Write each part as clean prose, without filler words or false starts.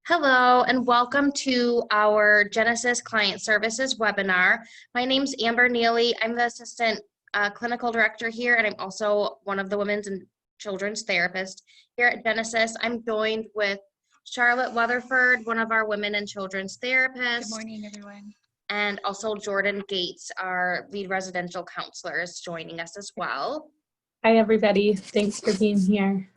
Hello and welcome to our Genesis Client Services webinar. My name's Amber Neely. I'm the Assistant Clinical Director here, and I'm also one of the Women's and Children's Therapists here at Genesis. I'm joined with Charlotte Weatherford, one of our Women and Children's Therapists. Good morning, everyone. And also Jordan Gates, our lead residential counselor, is joining us as well. Hi, everybody. Thanks for being here.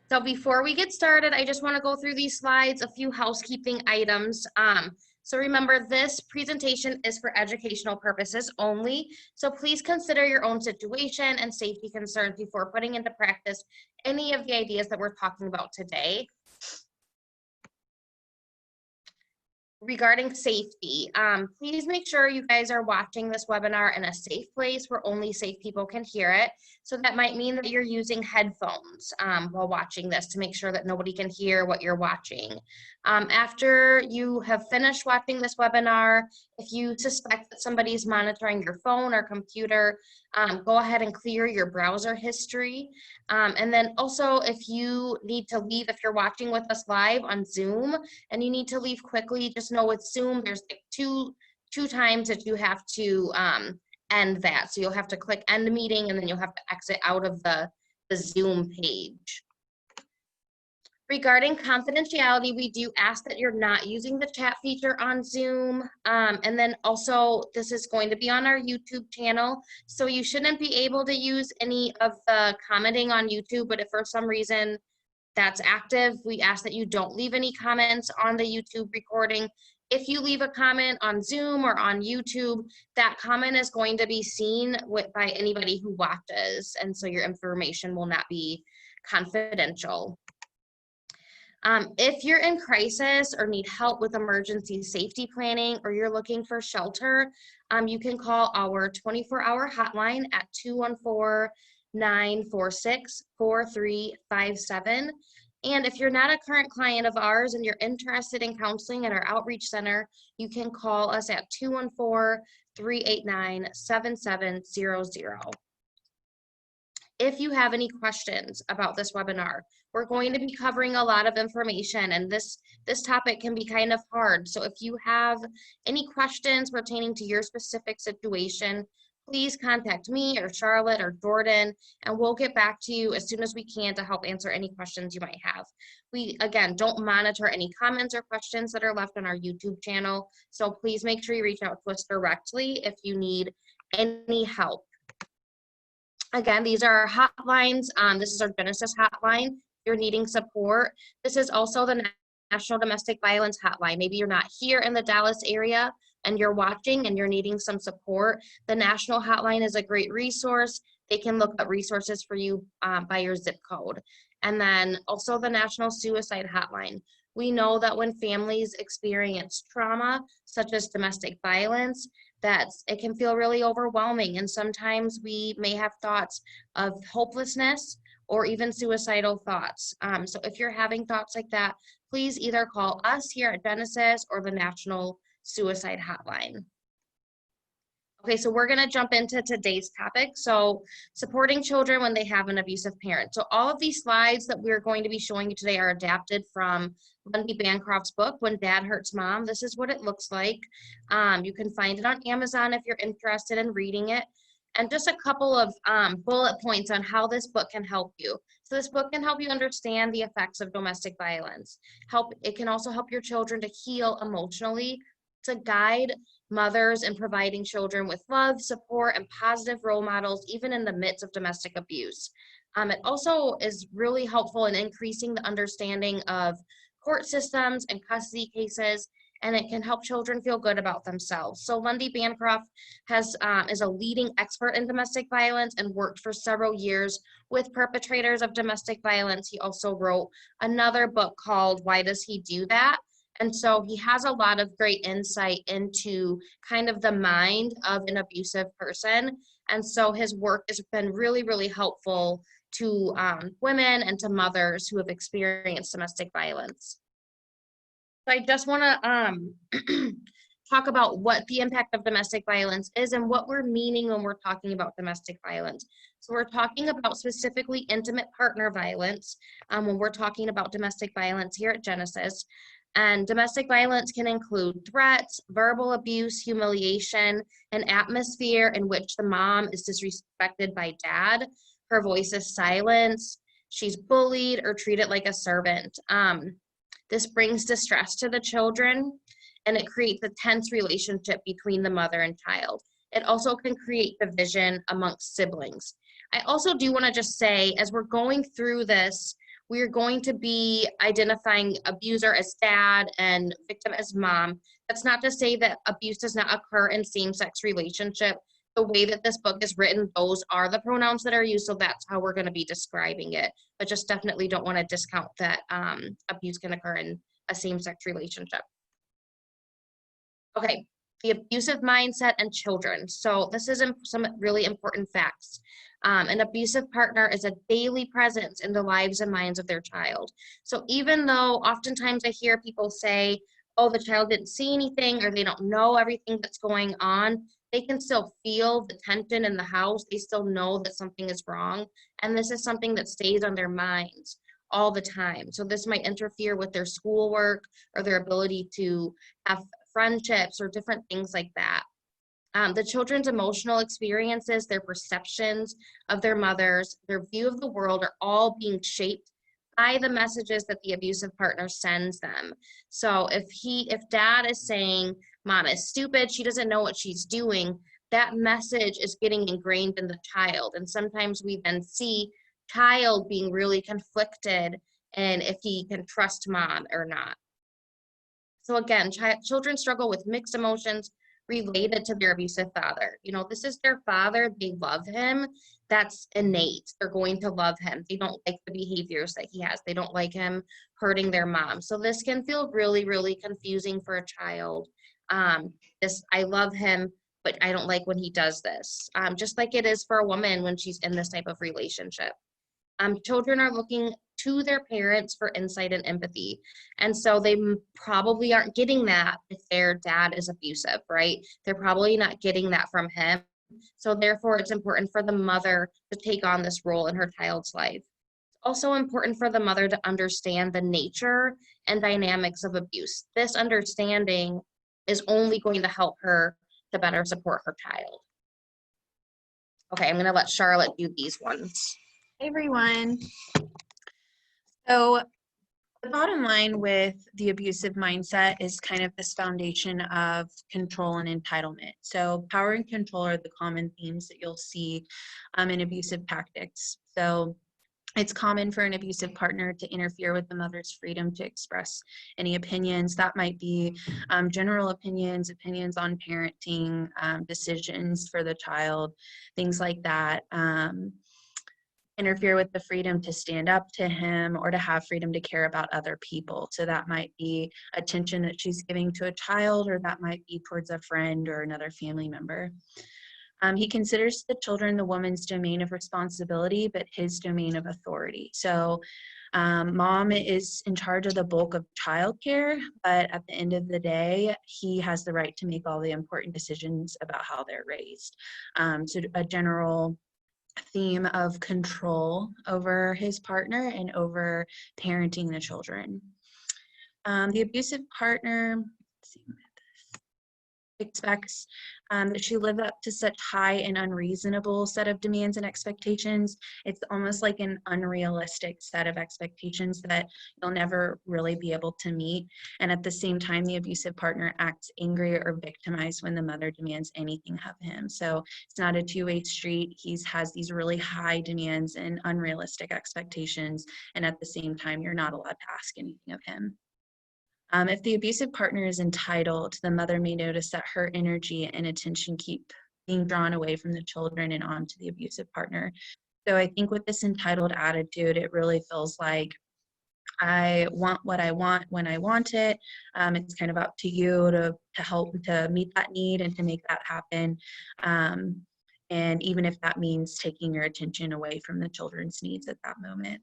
So before we get started, I just want to go through these slides, a few housekeeping items. So remember, this presentation is for educational purposes only. So please consider your own situation and safety concerns before putting into practice any of the ideas that we're talking about today. Regarding safety, please make sure you guys are watching this webinar in a safe place where only safe people can hear it. So that might mean that you're using headphones while watching this to make sure that nobody can hear what you're watching. After you have finished watching this webinar, if you suspect that somebody's monitoring your phone or computer, go ahead and clear your browser history. And then also, if you need to leave, if you're watching with us live on Zoom and you need to leave quickly, just know with Zoom, there's like two times that you have to end that. So you'll have to click end meeting and then you'll have to exit out of the Zoom page. Regarding confidentiality, we do ask that you're not using the chat feature on Zoom. And then also, this is going to be on our YouTube channel. So you shouldn't be able to use any of the commenting on YouTube, but if for some reason that's active, we ask that you don't leave any comments on the YouTube recording. If you leave a comment on Zoom or on YouTube, that comment is going to be seen by anybody who watches, and so your information will not be confidential. If you're in crisis or need help with emergency safety planning or you're looking for shelter, you can call our 24-hour hotline at 214-946-4357. And if you're not a current client of ours and you're interested in counseling at our outreach center, you can call us at 214-389-7700. If you have any questions about this webinar, we're going to be covering a lot of information, and this topic can be kind of hard. So if you have any questions pertaining to your specific situation, please contact me or Charlotte or Jordan, and we'll get back to you as soon as we can to help answer any questions you might have. We, again, don't monitor any comments or questions that are left on our YouTube channel, so please make sure you reach out to us directly if you need any help. Again, these are our hotlines. This is our Genesis hotline. If you're needing support, this is also the National Domestic Violence Hotline. Maybe you're not here in the Dallas area and you're watching and you're needing some support. The National Hotline is a great resource. They can look up resources for you by your zip code. And then also the National Suicide Hotline. We know that when families experience trauma, such as domestic violence, that it can feel really overwhelming, and sometimes we may have thoughts of hopelessness or even suicidal thoughts. So if you're having thoughts like that, please either call us here at Genesis or the National Suicide Hotline. Okay, so we're gonna jump into today's topic. So supporting children when they have an abusive parent. So all of these slides that we're going to be showing you today are adapted from Lundy Bancroft's book, When Dad Hurts Mom. This is what it looks like. You can find it on Amazon if you're interested in reading it. And just a couple of bullet points on how this book can help you. So this book can help you understand the effects of domestic violence. It can also help your children to heal emotionally, to guide mothers in providing children with love, support, and positive role models, even in the midst of domestic abuse. It also is really helpful in increasing the understanding of court systems and custody cases, and it can help children feel good about themselves. So Lundy Bancroft is a leading expert in domestic violence and worked for several years with perpetrators of domestic violence. He also wrote another book called Why Does He Do That? And so he has a lot of great insight into kind of the mind of an abusive person. And so his work has been really, really helpful to women and to mothers who have experienced domestic violence. So I just want to talk about what the impact of domestic violence is and what we're meaning when we're talking about domestic violence. So we're talking about specifically intimate partner violence when we're talking about domestic violence here at Genesis. And domestic violence can include threats, verbal abuse, humiliation, an atmosphere in which the mom is disrespected by dad, her voice is silenced, she's bullied or treated like a servant. This brings distress to the children, and it creates a tense relationship between the mother and child. It also can create division amongst siblings. I also do want to just say, as we're going through this, we're going to be identifying abuser as dad and victim as mom. That's not to say that abuse does not occur in same-sex relationship. The way that this book is written, those are the pronouns that are used, so that's how we're going to be describing it. But just definitely don't want to discount that abuse can occur in a same-sex relationship. Okay, the abusive mindset and children. So this is some really important facts. An abusive partner is a daily presence in the lives and minds of their child. So even though oftentimes I hear people say, oh, the child didn't see anything or they don't know everything that's going on, they can still feel the tension in the house. They still know that something is wrong. And this is something that stays on their minds all the time. So this might interfere with their schoolwork or their ability to have friendships or different things like that. The children's emotional experiences, their perceptions of their mothers, their view of the world are all being shaped by the messages that the abusive partner sends them. So if dad is saying, mom is stupid, she doesn't know what she's doing, that message is getting ingrained in the child. And sometimes we then see child being really conflicted and if he can trust mom or not. So again, children struggle with mixed emotions related to their abusive father. You know, this is their father. They love him. That's innate. They're going to love him. They don't like the behaviors that he has. They don't like him hurting their mom. So this can feel really, really confusing for a child. I love him, but I don't like when he does this. Just like it is for a woman when she's in this type of relationship. Children are looking to their parents for insight and empathy. And so they probably aren't getting that if their dad is abusive, right? They're probably not getting that from him. So therefore, it's important for the mother to take on this role in her child's life. It's also important for the mother to understand the nature and dynamics of abuse. This understanding is only going to help her to better support her child. Okay, I'm going to let Charlotte do these ones. Hey everyone. So the bottom line with the abusive mindset is kind of this foundation of control and entitlement. So power and control are the common themes that you'll see in abusive tactics. So it's common for an abusive partner to interfere with the mother's freedom to express any opinions. That might be general opinions, opinions on parenting, decisions for the child, things like that. Interfere with the freedom to stand up to him or to have freedom to care about other people. So that might be attention that she's giving to a child, or that might be towards a friend or another family member. He considers the children the woman's domain of responsibility, but his domain of authority. So mom is in charge of the bulk of childcare, but at the end of the day, he has the right to make all the important decisions about how they're raised. So a general theme of control over his partner and over parenting the children. The abusive partner, expects that she live up to such high and unreasonable set of demands and expectations. It's almost like an unrealistic set of expectations that you'll never really be able to meet. And at the same time, the abusive partner acts angry or victimized when the mother demands anything of him. So it's not a two-way street. He has these really high demands and unrealistic expectations. And at the same time, you're not allowed to ask anything of him. If the abusive partner is entitled, the mother may notice that her energy and attention keep being drawn away from the children and onto the abusive partner. So I think with this entitled attitude, it really feels like I want what I want when I want it. It's kind of up to you to help to meet that need and to make that happen. And even if that means taking your attention away from the children's needs at that moment.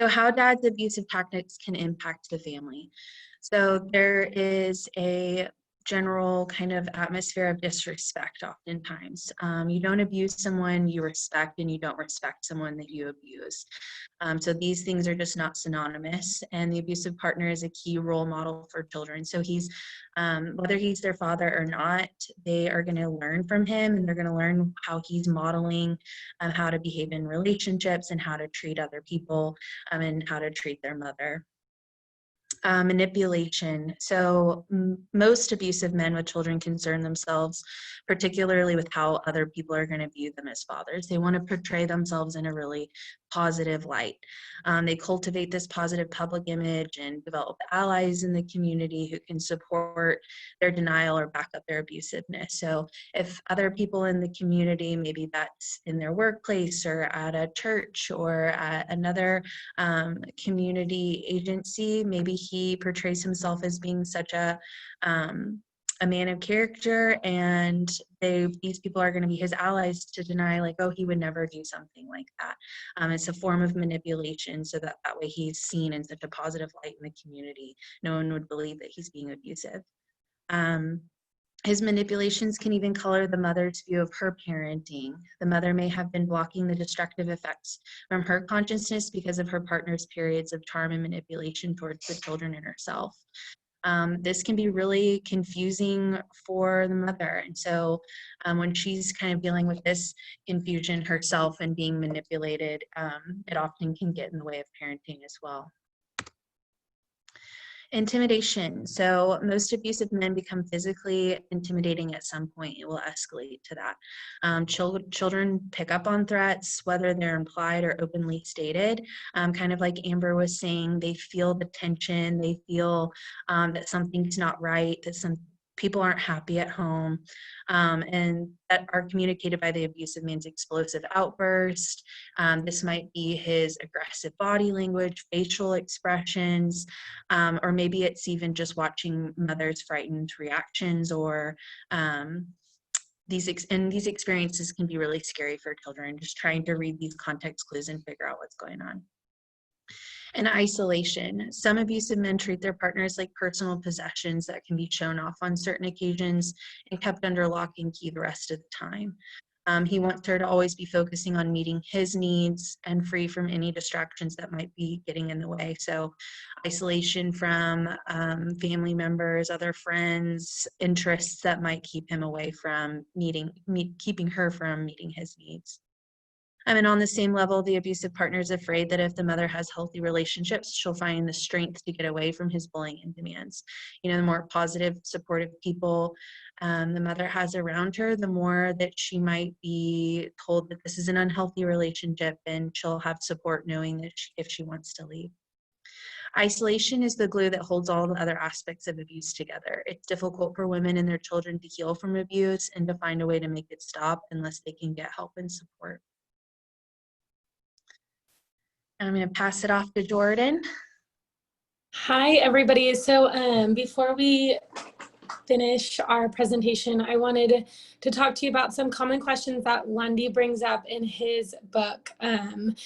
So how dad's abusive tactics can impact the family. So there is a general kind of atmosphere of disrespect oftentimes. You don't abuse someone you respect, and you don't respect someone that you abuse. So these things are just not synonymous, and the abusive partner is a key role model for children. So he's, whether he's their father or not, they are going to learn from him, and they're going to learn how he's modeling how to behave in relationships and how to treat other people, and how to treat their mother. Manipulation. So most abusive men with children concern themselves particularly with how other people are going to view them as fathers. They want to portray themselves in a really positive light. They cultivate this positive public image and develop allies in the community who can support their denial or back up their abusiveness. So if other people in the community, maybe that's in their workplace or at a church or at another community agency, maybe he portrays himself as being such a man of character, and these people are going to be his allies to deny, like, oh, he would never do something like that. It's a form of manipulation so that way he's seen in such a positive light in the community. No one would believe that he's being abusive. His manipulations can even color the mother's view of her parenting. The mother may have been blocking the destructive effects from her consciousness because of her partner's periods of charm and manipulation towards the children and herself. This can be really confusing for the mother. And so when she's kind of dealing with this confusion herself and being manipulated, it often can get in the way of parenting as well. Intimidation. So most abusive men become physically intimidating at some point. It will escalate to that. Children pick up on threats, whether they're implied or openly stated. Kind of like Amber was saying, they feel the tension. They feel that something's not right, that some people aren't happy at home, and that are communicated by the abusive man's explosive outburst. This might be his aggressive body language, facial expressions, or maybe it's even just watching mother's frightened reactions, or these experiences can be really scary for children, just trying to read these context clues and figure out what's going on. And isolation. Some abusive men treat their partners like personal possessions that can be shown off on certain occasions and kept under lock and key the rest of the time. He wants her to always be focusing on meeting his needs and free from any distractions that might be getting in the way. So isolation from family members, other friends, interests that might keep him away from keeping her from meeting his needs. And on the same level, the abusive partner is afraid that if the mother has healthy relationships, she'll find the strength to get away from his bullying and demands. You know, the more positive, supportive people the mother has around her, the more that she might be told that this is an unhealthy relationship, and she'll have support knowing that if she wants to leave. Isolation is the glue that holds all the other aspects of abuse together. It's difficult for women and their children to heal from abuse and to find a way to make it stop unless they can get help and support. I'm going to pass it off to Jordan. Hi, everybody. So before we finish our presentation, I wanted to talk to you about some common questions that Lundy brings up in his book. And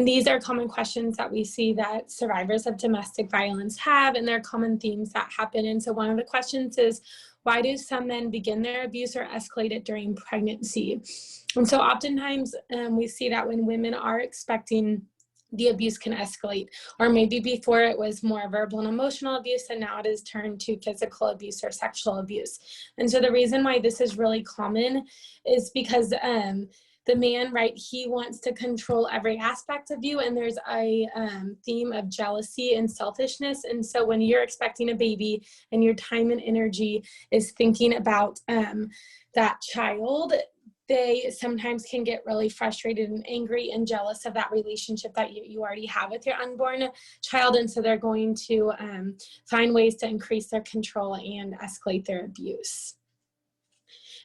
these are common questions that we see that survivors of domestic violence have, and they're common themes that happen. And so one of the questions is, why do some men begin their abuse or escalate it during pregnancy? And so oftentimes we see that when women are expecting, the abuse can escalate, or maybe before it was more verbal and emotional abuse, and now it is turned to physical abuse or sexual abuse. And so the reason why this is really common is because the man, right, he wants to control every aspect of you, and there's a theme of jealousy and selfishness. And so when you're expecting a baby and your time and energy is thinking about that child, they sometimes can get really frustrated and angry and jealous of that relationship that you already have with your unborn child. And so they're going to find ways to increase their control and escalate their abuse.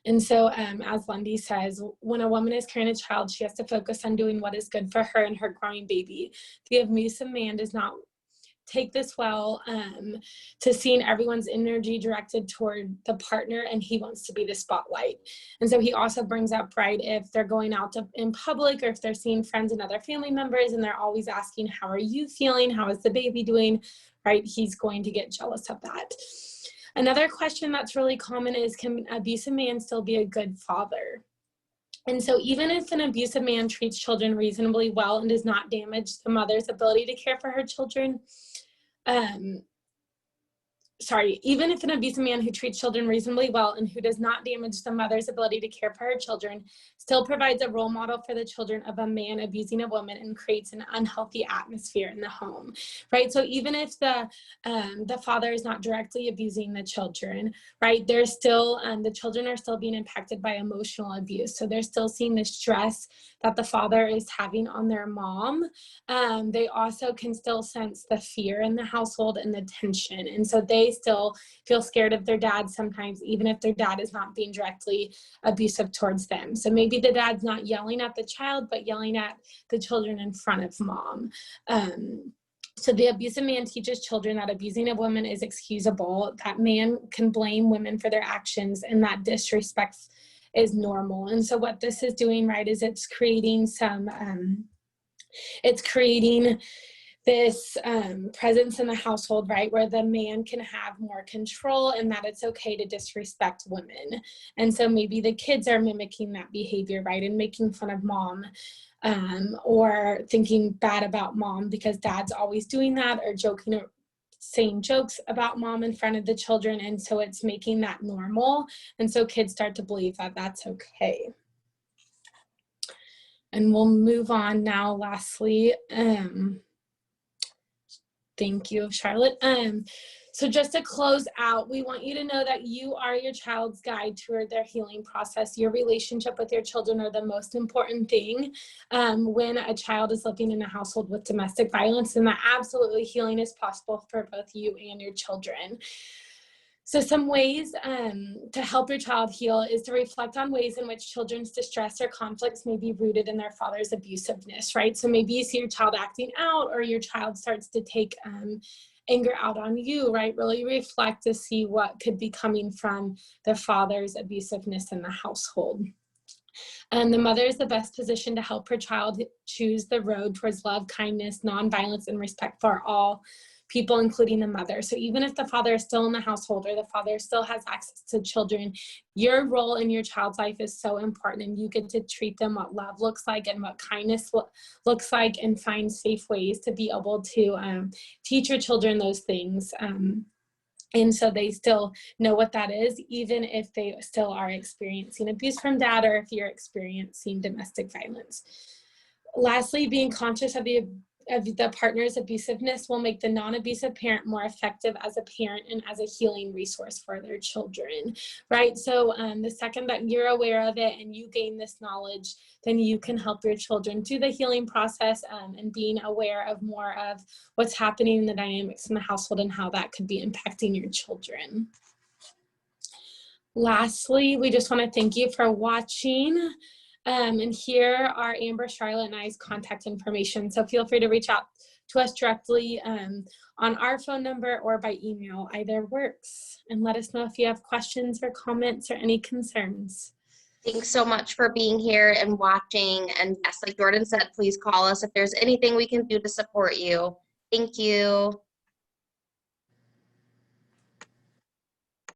And so as Lundy says, when a woman is carrying a child, she has to focus on doing what is good for her and her growing baby. The abusive man does not take this well to seeing everyone's energy directed toward the partner, and he wants to be the spotlight. And so he also brings up, right, if they're going out in public, or if they're seeing friends and other family members and they're always asking, how are you feeling? How is the baby doing? Right, he's going to get jealous of that. Another question that's really common is, can an abusive man still be a good father? And so even if an abusive man treats children reasonably well and does not damage the mother's ability to care for her children, even if an abusive man who treats children reasonably well and who does not damage the mother's ability to care for her children still provides a role model for the children of a man abusing a woman and creates an unhealthy atmosphere in the home, right? So even if the father is not directly abusing the children, right, there's still, the children are still being impacted by emotional abuse. So they're still seeing the stress that the father is having on their mom. They also can still sense the fear in the household and the tension. And so they still feel scared of their dad sometimes, even if their dad is not being directly abusive towards them. So maybe the dad's not yelling at the child, but yelling at the children in front of mom. So the abusive man teaches children that abusing a woman is excusable, that man can blame women for their actions, and that disrespect is normal. And so what this is doing, right, is it's creating this presence in the household, right, where the man can have more control and that it's okay to disrespect women. And so maybe the kids are mimicking that behavior, right, and making fun of mom, or thinking bad about mom because dad's always doing that, or joking or saying jokes about mom in front of the children. And so it's making that normal. And so kids start to believe that that's okay. And we'll move on now, lastly. Thank you, Charlotte. So just to close out, we want you to know that you are your child's guide toward their healing process. Your relationship with your children are the most important thing when a child is living in a household with domestic violence, and that absolutely healing is possible for both you and your children. So some ways to help your child heal is to reflect on ways in which children's distress or conflicts may be rooted in their father's abusiveness, right? So maybe you see your child acting out, or your child starts to take anger out on you, right? Really reflect to see what could be coming from the father's abusiveness in the household. And the mother is the best position to help her child choose the road towards love, kindness, nonviolence, and respect for all people, including the mother. So even if the father is still in the household, or the father still has access to children, your role in your child's life is so important, and you get to treat them what love looks like and what kindness looks like, and find safe ways to be able to teach your children those things. And so they still know what that is, even if they still are experiencing abuse from dad, or if you're experiencing domestic violence. Lastly, being conscious of the partner's abusiveness will make the non-abusive parent more effective as a parent and as a healing resource for their children, right? So the second that you're aware of it and you gain this knowledge, then you can help your children through the healing process, and being aware of more of what's happening in the dynamics in the household and how that could be impacting your children. Lastly, we just want to thank you for watching. And here are Amber, Charlotte, and I's contact information. So feel free to reach out to us directly on our phone number or by email. Either works. And let us know if you have questions or comments or any concerns. Thanks so much for being here and watching. And yes, like Jordan said, please call us if there's anything we can do to support you. Thank you.